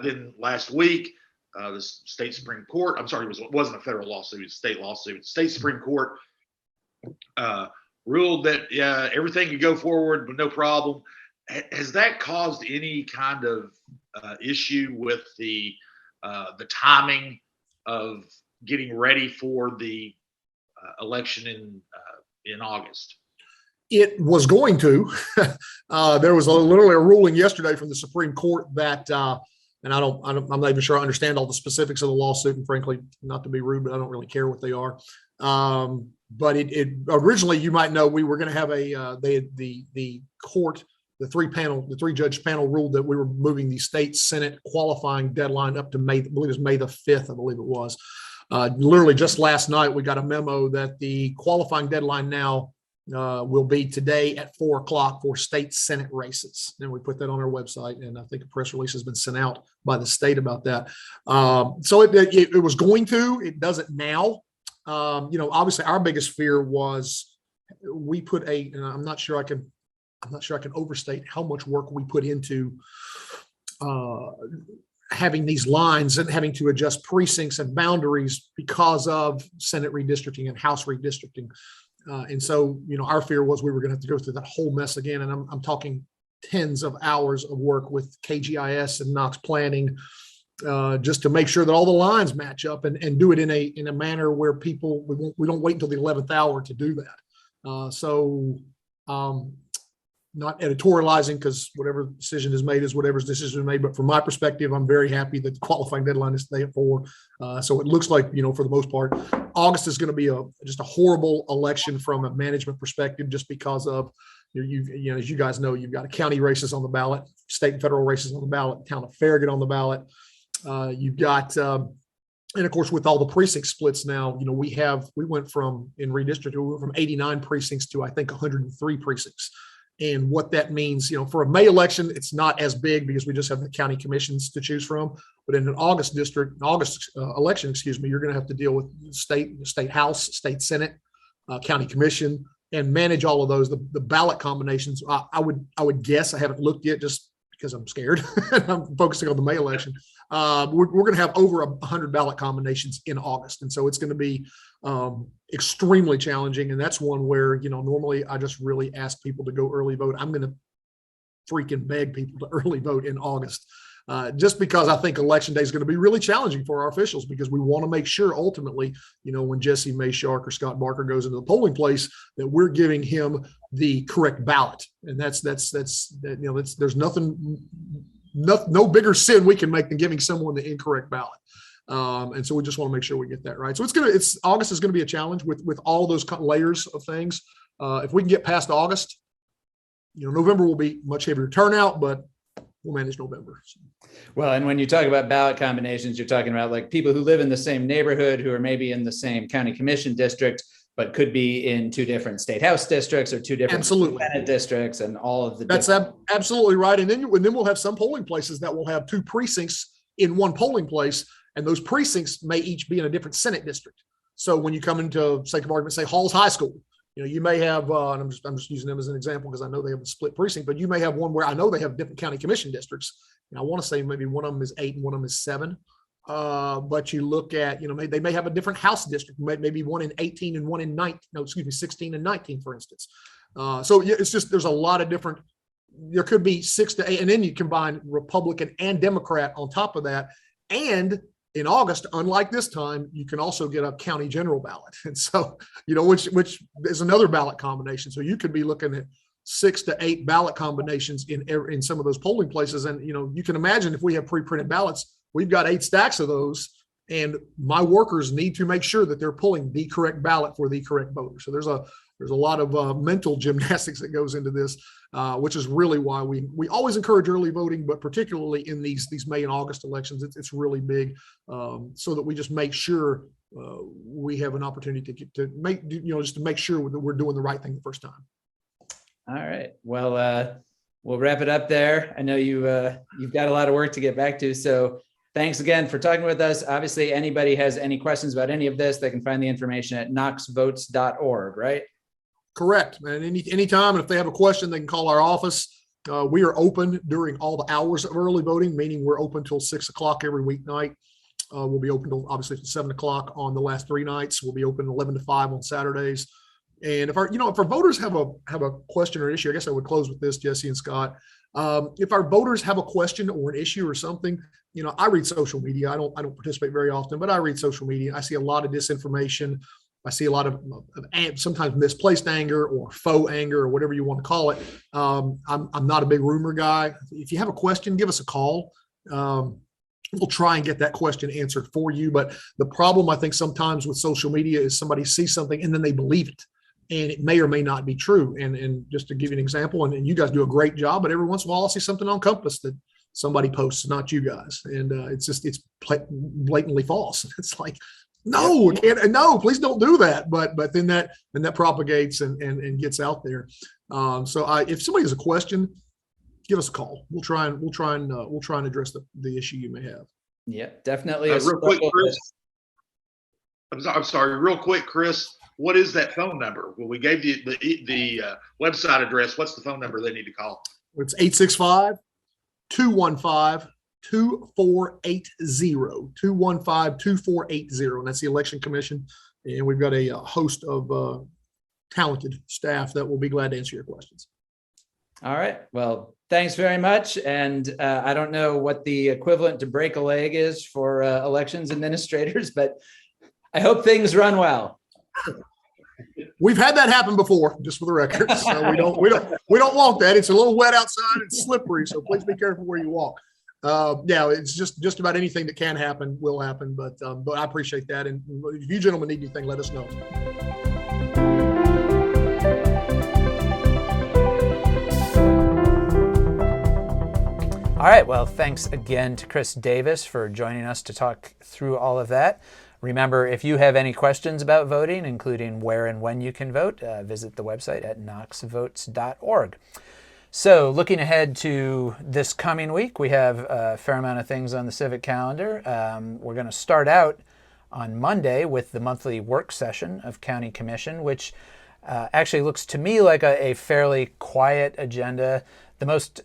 then last week, the state Supreme Court, I'm sorry, it wasn't a federal lawsuit, it was a state lawsuit. State Supreme Court ruled that everything could go forward with no problem. Has that caused any kind of issue with the timing of getting ready for the election in August? It was going to. There was literally a ruling yesterday from the Supreme Court that, and I'm not even sure I understand all the specifics of the lawsuit, and frankly, not to be rude, but I don't really care what they are. But it originally, you might know, we were going to have the court, the three judge panel ruled that we were moving the state Senate qualifying deadline up to May, I believe it was May the 5th, I believe it was. Literally just last night, we got a memo that the qualifying deadline now will be today at 4:00 for state Senate races. And we put that on our website, and I think a press release has been sent out by the state about that. So it was going to, it does it now. Obviously our biggest fear was we put and I'm not sure I can overstate how much work we put into having these lines and having to adjust precincts and boundaries because of Senate redistricting and House redistricting. And so, our fear was we were going to have to go through that whole mess again. And I'm talking tens of hours of work with KGIS and Knox planning, just to make sure that all the lines match up and do it in a manner where we don't wait until the 11th hour to do that. Not editorializing, because whatever decision is made is whatever's decision is made. But from my perspective, I'm very happy that the qualifying deadline is today at 4. So it looks like, for the most part, August is going to be just a horrible election from a management perspective, just because of, as you guys know, you've got county races on the ballot, state and federal races on the ballot, town of Farragut on the ballot. You've got, and of course, with all the precinct splits now, we went from, in redistricting, we went from 89 precincts to, I think, 103 precincts. And what that means, for a May election, it's not as big because we just have the county commissions to choose from. But in an August election, you're going to have to deal with state house, state Senate, county commission, and manage all of those. The ballot combinations, I would guess, I haven't looked yet just because I'm scared. I'm focusing on the May election. We're going to have over 100 ballot combinations in August. And so it's going to be extremely challenging. And that's one where, normally I just really ask people to go early vote. I'm going to freaking beg people to early vote in August, just because I think election day is going to be really challenging for our officials, because we want to make sure ultimately, when Jesse Mayshark or Scott Barker goes into the polling place, that we're giving him the correct ballot. And that's there's no bigger sin we can make than giving someone the incorrect ballot. And so we just want to make sure we get that right. So August is going to be a challenge with all those layers of things. If we can get past August, November will be much heavier turnout, but we'll manage November. Well, and when you talk about ballot combinations, you're talking about like people who live in the same neighborhood, who are maybe in the same county commission district, but could be in 2 different state house districts or 2 different Senate districts, and all of the. That's absolutely right. And then we'll have some polling places that will have 2 precincts in one polling place, and those precincts may each be in a different Senate district. So when you come into, sake of argument, say Halls High School, you may have, and I'm just using them as an example because I know they have a split precinct, but you may have one where I know they have different county commission districts. And I want to say maybe one of them is 8 and one of them is 7. But you look at, they may have a different House district, maybe one in 18 and one in 16 and 19, for instance. So it's just, there's a lot of different, there could be 6 to 8, and then you combine Republican and Democrat on top of that. And in August, unlike this time, you can also get a county general ballot. And so, which is another ballot combination. So you could be looking at 6 to 8 ballot combinations in some of those polling places. And, you can imagine if we have pre-printed ballots, we've got 8 stacks of those, and my workers need to make sure that they're pulling the correct ballot for the correct voter. So there's a lot of mental gymnastics that goes into this, which is really why we always encourage early voting, but particularly in these May and August elections, it's really big, so that we just make sure we have an opportunity to make sure that we're doing the right thing the first time. All right. Well, we'll wrap it up there. I know you've got a lot of work to get back to. So thanks again for talking with us. Obviously, anybody has any questions about any of this, they can find the information at knoxvotes.org, right? Correct. And anytime, and if they have a question, they can call our office. We are open during all the hours of early voting, meaning we're open till 6 o'clock every weeknight. We'll be open till obviously till 7 o'clock on the last 3 nights. We'll be open 11 to 5 on Saturdays. And if our voters have a question or issue, I guess I would close with this, Jesse and Scott. If our voters have a question or an issue or something, I read social media. I don't participate very often, but I read social media. I see a lot of disinformation. I see a lot of sometimes misplaced anger or faux anger or whatever you want to call it. I'm not a big rumor guy. If you have a question, give us a call. We'll try and get that question answered for you. But the problem, I think, sometimes with social media is somebody sees something and then they believe it. And it may or may not be true. And just to give you an example, and you guys do a great job, but every once in a while I'll see something on Compass that somebody posts, not you guys. And it's blatantly false. It's like, no, please don't do that. But then that propagates and gets out there. So if somebody has a question, give us a call. We'll try and address the issue you may have. Yeah, definitely. Real quick, Chris. I'm sorry, real quick, Chris. What is that phone number? Well, we gave you the website address. What's the phone number they need to call? It's 865-215-2480, 215-2480. And that's the Election Commission. And we've got a host of talented staff that will be glad to answer your questions. All right. Well, thanks very much. And I don't know what the equivalent to break a leg is for elections administrators, but I hope things run well. We've had that happen before, just for the record. So we don't want that. It's a little wet outside and slippery, so please be careful where you walk. Yeah, it's just about anything that can happen will happen. But I appreciate that. And if you gentlemen need anything, let us know. All right. Well, thanks again to Chris Davis for joining us to talk through all of that. Remember, if you have any questions about voting, including where and when you can vote, visit the website at knoxvotes.org. So looking ahead to this coming week, we have a fair amount of things on the civic calendar. We're going to start out on Monday with the monthly work session of County Commission, which actually looks to me like a fairly quiet agenda. The most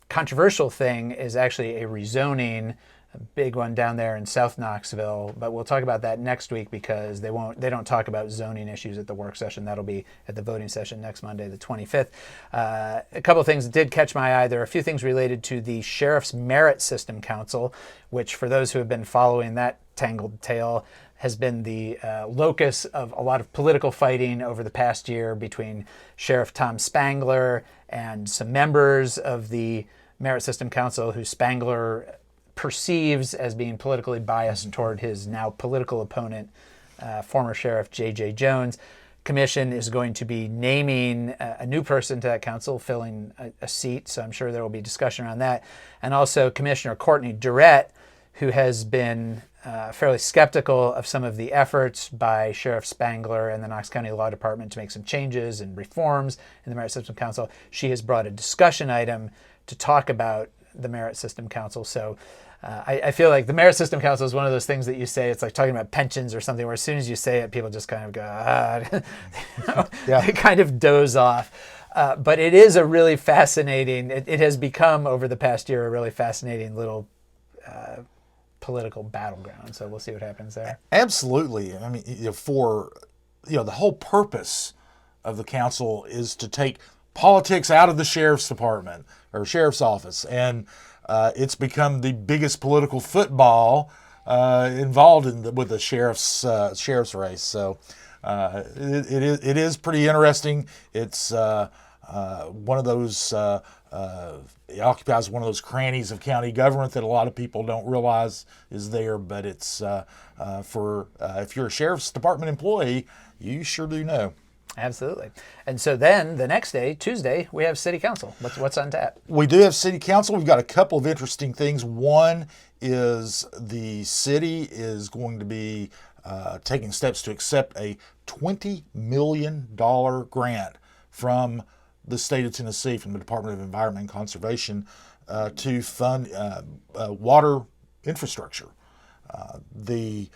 controversial thing is actually a rezoning, a big one down there in South Knoxville, but we'll talk about that next week because they don't talk about zoning issues at the work session. That'll be at the voting session next Monday, the 25th. A couple of things that did catch my eye. There are a few things related to the Sheriff's Merit System Council, which for those who have been following that tangled tale has been the locus of a lot of political fighting over the past year between Sheriff Tom Spangler and some members of the Merit System Council who Spangler perceives as being politically biased toward his now political opponent, former Sheriff J.J. Jones. Commission is going to be naming a new person to that council, filling a seat, so I'm sure there will be discussion around that. And also Commissioner Courtney Durrett, who has been fairly skeptical of some of the efforts by Sheriff Spangler and the Knox County Law Department to make some changes and reforms in the Merit System Council. She has brought a discussion item to talk about the Merit System Council. So I feel like the Merit System Council is one of those things that you say, it's like talking about pensions or something, where as soon as you say it, people just kind of go, They kind of doze off. But it is a really fascinating, it has become over the past year a really fascinating little political battleground. So we'll see what happens there. Absolutely. I mean, the whole purpose of the council is to take politics out of the sheriff's department or sheriff's office, and it's become the biggest political football involved with the sheriff's race. So it is pretty interesting. It's one of those. It occupies one of those crannies of county government that a lot of people don't realize is there. But it's if you're a sheriff's department employee, you sure do know. Absolutely. And so then the next day, Tuesday, we have City Council. What's on tap? We do have City Council. We've got a couple of interesting things. One is the city is going to be taking steps to accept a $20 million grant from the state of Tennessee, from the Department of Environment and Conservation, to fund water infrastructure. There's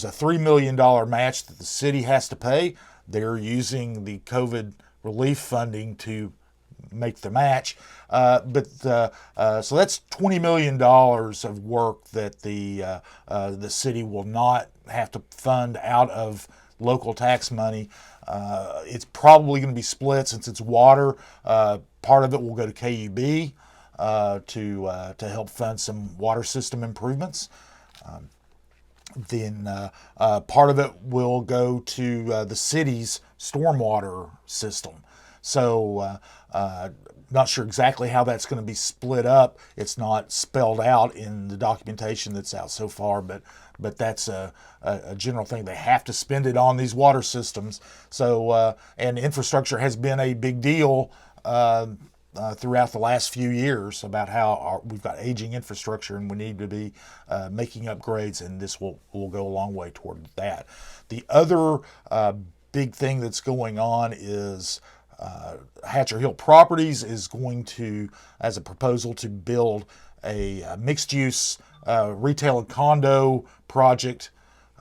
a $3 million match that the city has to pay. They're using the COVID relief funding to make the match. So that's $20 million of work that the city will not have to fund out of local tax money. It's probably going to be split, since it's water. Part of it will go to KUB to help fund some water system improvements. Then part of it will go to the city's stormwater system. So not sure exactly how that's going to be split up. It's not spelled out in the documentation that's out so far, but that's a general thing. They have to spend it on these water systems. So and infrastructure has been a big deal throughout the last few years, about how we've got aging infrastructure and we need to be making upgrades, and this will go a long way toward that. The other big thing that's going on is Hatcher Hill Properties is going to, as a proposal, to build a mixed-use retail and condo project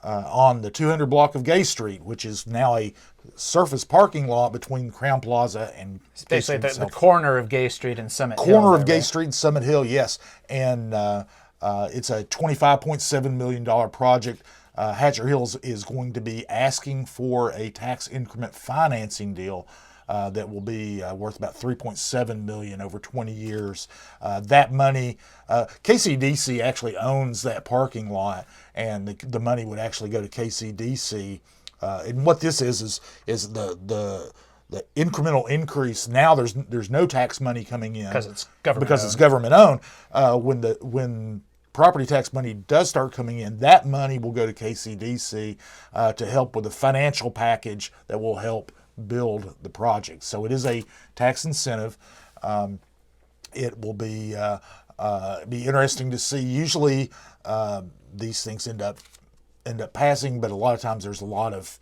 on the 200 block of Gay Street, which is now a surface parking lot between Crown Plaza and it's basically the corner of Gay Street and Summit Hill. Corner of Gay Street and Summit Hill, yes. And it's a $25.7 million project. Hatcher Hills is going to be asking for a tax increment financing deal that will be worth about $3.7 million over 20 years. That money, KCDC actually owns that parking lot, and the money would actually go to KCDC. And what this is the incremental increase. Now there's no tax money coming in because it's government owned. When property tax money does start coming in, that money will go to KCDC to help with the financial package that will help build the project. So it is a tax incentive. It will be interesting to see. Usually these things end up passing, but a lot of times there's a lot of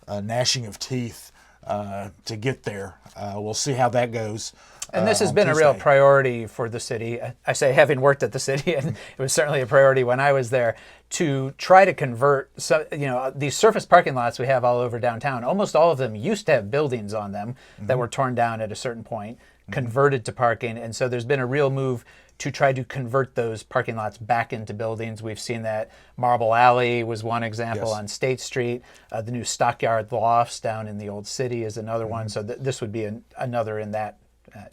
gnashing of teeth to get there. We'll see how that goes. And this has been a real priority for the city. I say, having worked at the city, and it was certainly a priority when I was there, to try to convert these surface parking lots we have all over downtown. Almost all of them used to have buildings on them that were torn down at a certain point, converted to parking. And so there's been a real move to try to convert those parking lots back into buildings. We've seen that. Marble Alley was one example on State Street. The new Stockyard Lofts down in the Old City is another one. So this would be another in that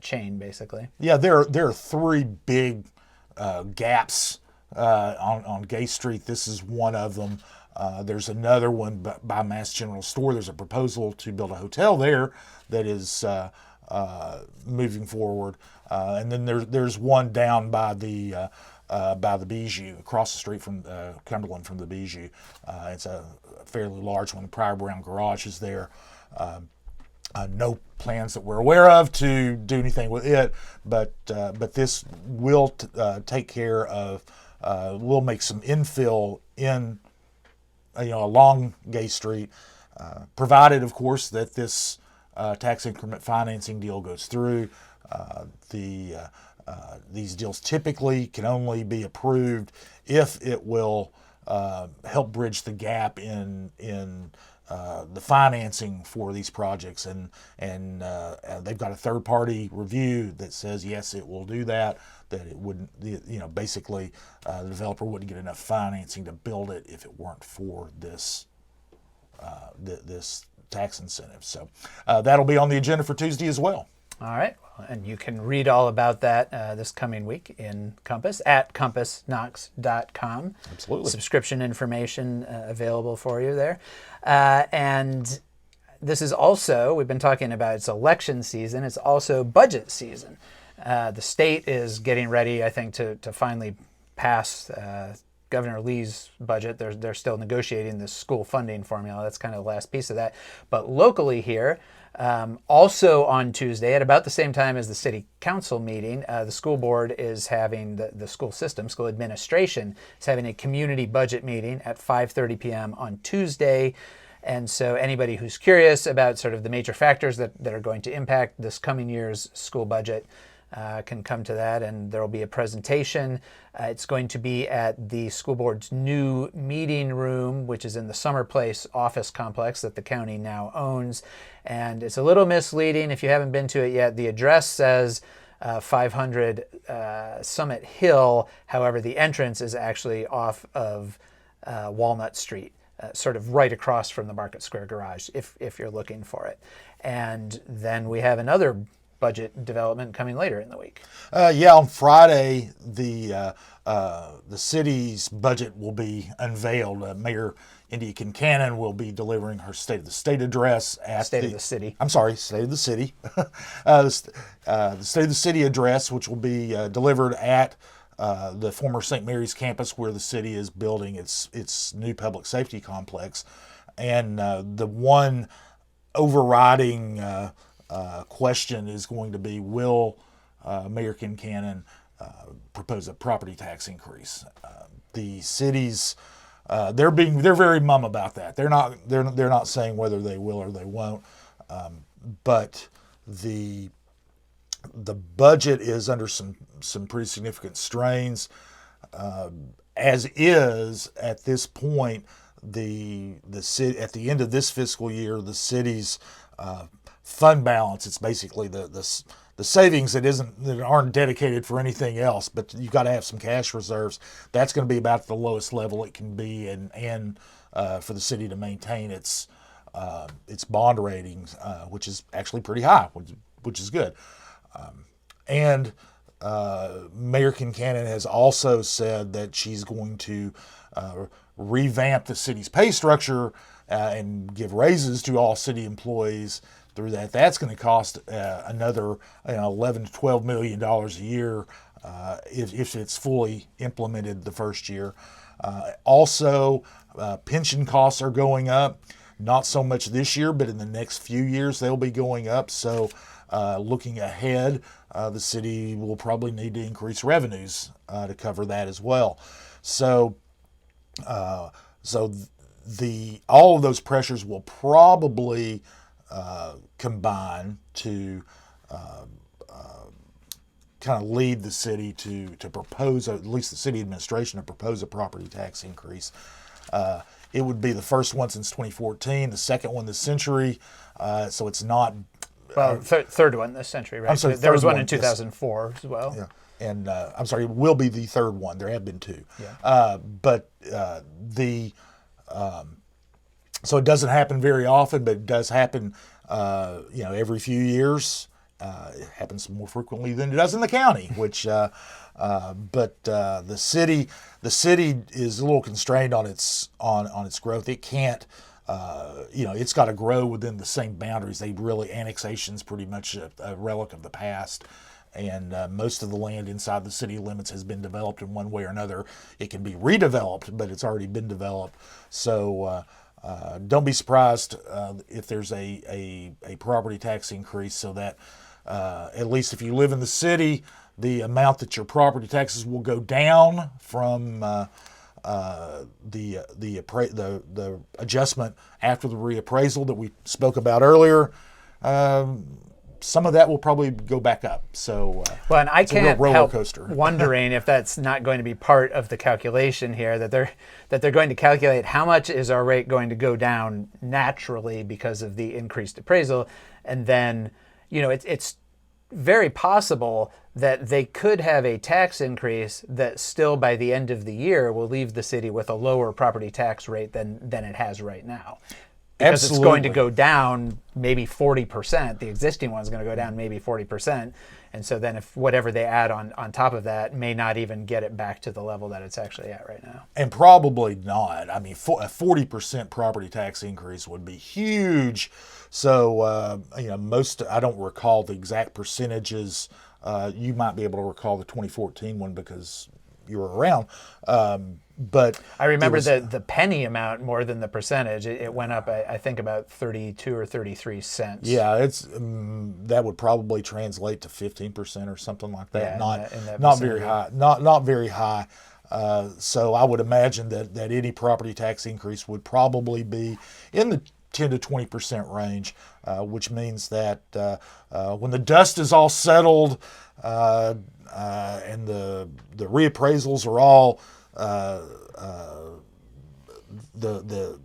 chain, basically. Yeah, there are three big gaps on Gay Street. This is one of them. There's another one by Mass General Store. There's a proposal to build a hotel there that is moving forward. And then there's one down by the Bijou, across the street from Cumberland from the Bijou. It's a fairly large one. The Pryor Brown Garage is there. No plans that we're aware of to do anything with it, but this will take care of. We'll make some infill in, along Gay Street, provided, of course, that this tax increment financing deal goes through. These deals typically can only be approved if it will help bridge the gap in the financing for these projects, and they've got a third-party review that says yes, it will do that. That it wouldn't, basically, the developer wouldn't get enough financing to build it if it weren't for this this tax incentive. So that'll be on the agenda for Tuesday as well. All right, and you can read all about that this coming week in Compass at compassknox.com. Absolutely. Subscription information available for you there. And this is also, we've been talking about, it's election season. It's also budget season. The state is getting ready, I think, to finally pass Governor Lee's budget. They're still negotiating the school funding formula. That's kind of the last piece of that. But locally here, also on Tuesday, at about the same time as the city council meeting, the school board is having, the school system, school administration is having a community budget meeting at 5:30 p.m. on Tuesday. And so anybody who's curious about sort of the major factors that are going to impact this coming year's school budget can come to that, and there will be a presentation. It's going to be at the school board's new meeting room, which is in the Summer Place office complex that the county now owns. And it's a little misleading if you haven't been to it yet. The address says 500 Summit Hill. However, the entrance is actually off of Walnut Street, sort of right across from the Market Square Garage, if you're looking for it. And then we have another budget development coming later in the week. On Friday, the city's budget will be unveiled. Mayor India Kincannon will be delivering her State of the State address at State of the City. I'm sorry, State of the City. The State of the City address, which will be delivered at the former St. Mary's campus, where the city is building its new public safety complex. And the one overriding question is going to be, will Mayor Kincannon propose a property tax increase? The cities, they're very mum about that. They're not saying whether they will or they won't. But the budget is under some pretty significant strains, as is at this point. The city, at the end of this fiscal year, the city's fund balance, it's basically the savings that aren't dedicated for anything else, but you've got to have some cash reserves. That's going to be about the lowest level it can be, and for the city to maintain its bond ratings, which is actually pretty high, which is good. And Mayor Kincannon has also said that she's going to revamp the city's pay structure and give raises to all city employees through that. That's going to cost another $11 to $12 million a year if it's fully implemented the first year. Also, pension costs are going up. Not so much this year, but in the next few years they'll be going up. So looking ahead, the city will probably need to increase revenues to cover that as well. So all of those pressures will probably combine to kind of lead the city to propose, at least the city administration, to propose a property tax increase. It would be the first one since 2014, the second one this century. So it's not. Third one this century, right? I'm sorry, there was one in yes. 2004 as well. Yeah. And I'm sorry, it will be the third one. There have been two. Yeah. So it doesn't happen very often, but it does happen, every few years. It happens more frequently than it does in the county, which, but the city is a little constrained on its growth. It can't, it's got to grow within the same boundaries. Annexation's pretty much a relic of the past. And most of the land inside the city limits has been developed in one way or another. It can be redeveloped, but it's already been developed. So don't be surprised if there's a property tax increase, so that at least if you live in the city, the amount that your property taxes will go down from the adjustment after the reappraisal that we spoke about earlier. Some of that will probably go back up. So, and I can't help coaster. wondering if that's not going to be part of the calculation here, that they're going to calculate how much is our rate going to go down naturally because of the increased appraisal, and then it's very possible that they could have a tax increase that still by the end of the year will leave the city with a lower property tax rate than it has right now. Because Absolutely. It's going to go down maybe 40%. The existing one's going to go down maybe 40%. And so then if whatever they add on top of that may not even get it back to the level that it's actually at right now. And probably not. I mean, a 40% property tax increase would be huge. So, I don't recall the exact percentages. You might be able to recall the 2014 one because you were around. But I remember the penny amount more than the percentage. It went up, I think, about 32 or 33 cents. Yeah, it's that would probably translate to 15% or something like that. Yeah, Not very high. Not very high. So I would imagine that any property tax increase would probably be in the 10 to 20% range, which means that when the dust is all settled and the reappraisals are all the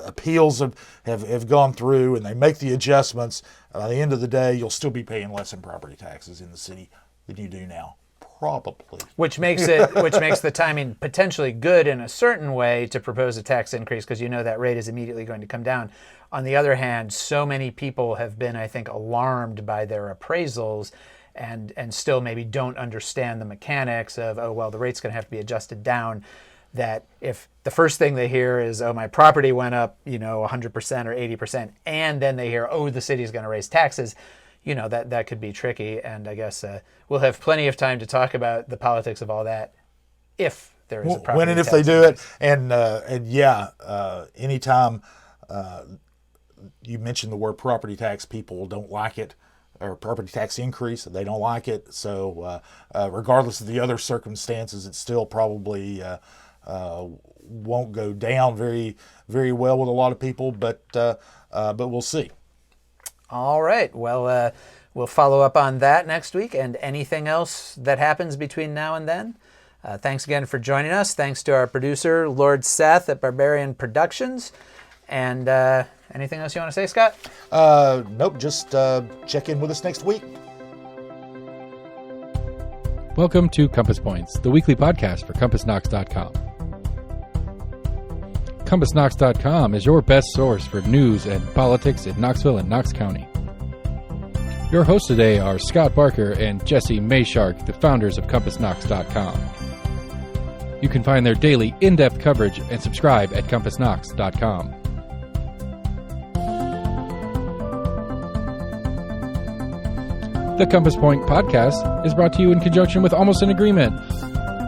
appeals have gone through and they make the adjustments, by the end of the day, you'll still be paying less in property taxes in the city than you do now. Probably. Which makes the timing potentially good in a certain way to propose a tax increase, because that rate is immediately going to come down. On the other hand, so many people have been, I think, alarmed by their appraisals and still maybe don't understand the mechanics of, oh, well, the rate's going to have to be adjusted down, that if the first thing they hear is, oh, my property went up, 100% or 80%, and then they hear, oh, the city's going to raise taxes, that could be tricky. And I guess we'll have plenty of time to talk about the politics of all that if there is a property when and if tax they do increase. it. Anytime you mention the word property tax, people don't like it, or property tax increase, they don't like it. So regardless of the other circumstances, it still probably won't go down very, very well with a lot of people, but we'll see. All right. Well, we'll follow up on that next week and anything else that happens between now and then. Thanks again for joining us. Thanks to our producer, Lord Seth at Barbarian Productions. And anything else you want to say, Scott? Nope. Just check in with us next week. Welcome to Compass Points, the weekly podcast for CompassKnox.com. CompassKnox.com is your best source for news and politics in Knoxville and Knox County. Your hosts today are Scott Barker and Jesse Mayshark, the founders of CompassKnox.com. You can find their daily in-depth coverage and subscribe at CompassKnox.com. The Compass Point podcast is brought to you in conjunction with Almost an Agreement.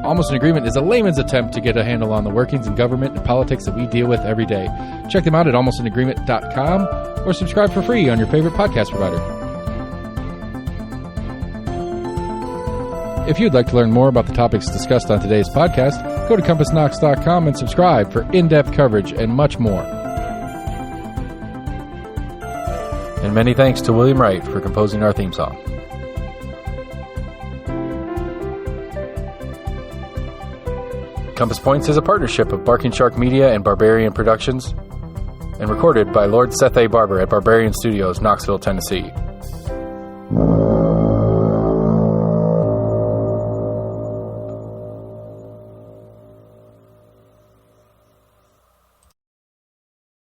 Almost an Agreement is a layman's attempt to get a handle on the workings in government and politics that we deal with every day. Check them out at almostanagreement.com or subscribe for free on your favorite podcast provider. If you'd like to learn more about the topics discussed on today's podcast, go to CompassKnox.com and subscribe for in-depth coverage and much more. And many thanks to William Wright for composing our theme song. Compass Points is a partnership of Barking Shark Media and Barbarian Productions, and recorded by Lord Seth A. Barber at Barbarian Studios, Knoxville, Tennessee.